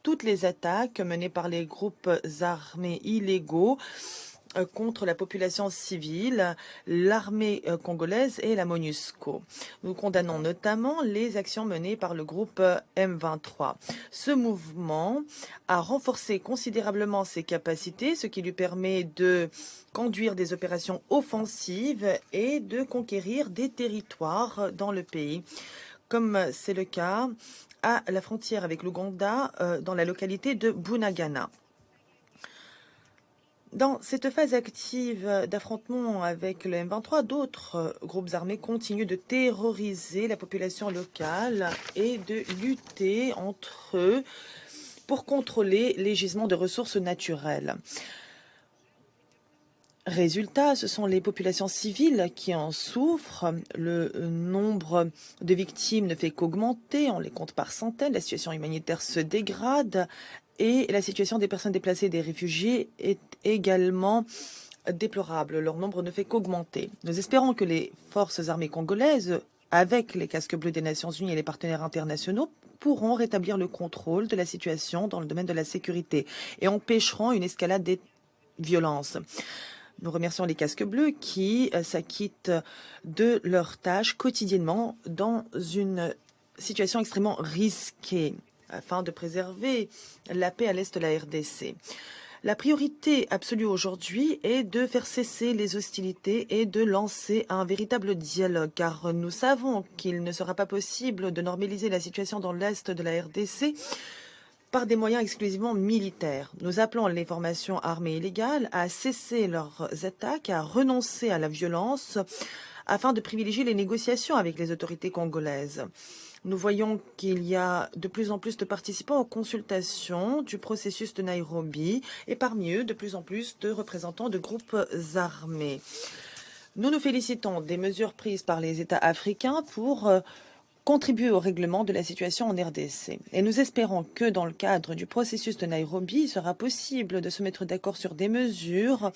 toutes les attaques menées par les groupes armés illégaux contre la population civile, l'armée congolaise et la MONUSCO. Nous condamnons notamment les actions menées par le groupe M23. Ce mouvement a renforcé considérablement ses capacités, ce qui lui permet de conduire des opérations offensives et de conquérir des territoires dans le pays, comme c'est le cas à la frontière avec l'Ouganda, dans la localité de Bunagana. Dans cette phase active d'affrontement avec le M23, d'autres groupes armés continuent de terroriser la population locale et de lutter entre eux pour contrôler les gisements de ressources naturelles. Résultat, ce sont les populations civiles qui en souffrent. Le nombre de victimes ne fait qu'augmenter, on les compte par centaines, la situation humanitaire se dégrade et la situation des personnes déplacées et des réfugiés est également déplorable. Leur nombre ne fait qu'augmenter. Nous espérons que les forces armées congolaises, avec les casques bleus des Nations Unies et les partenaires internationaux, pourront rétablir le contrôle de la situation dans le domaine de la sécurité et empêcheront une escalade des violences. Nous remercions les casques bleus qui s'acquittent de leurs tâches quotidiennement dans une situation extrêmement risquée afin de préserver la paix à l'est de la RDC. La priorité absolue aujourd'hui est de faire cesser les hostilités et de lancer un véritable dialogue, car nous savons qu'il ne sera pas possible de normaliser la situation dans l'est de la RDC par des moyens exclusivement militaires. Nous appelons les formations armées illégales à cesser leurs attaques, à renoncer à la violence, afin de privilégier les négociations avec les autorités congolaises. Nous voyons qu'il y a de plus en plus de participants aux consultations du processus de Nairobi et parmi eux de plus en plus de représentants de groupes armés. Nous nous félicitons des mesures prises par les États africains pour contribuer au règlement de la situation en RDC. Et nous espérons que dans le cadre du processus de Nairobi, il sera possible de se mettre d'accord sur des mesures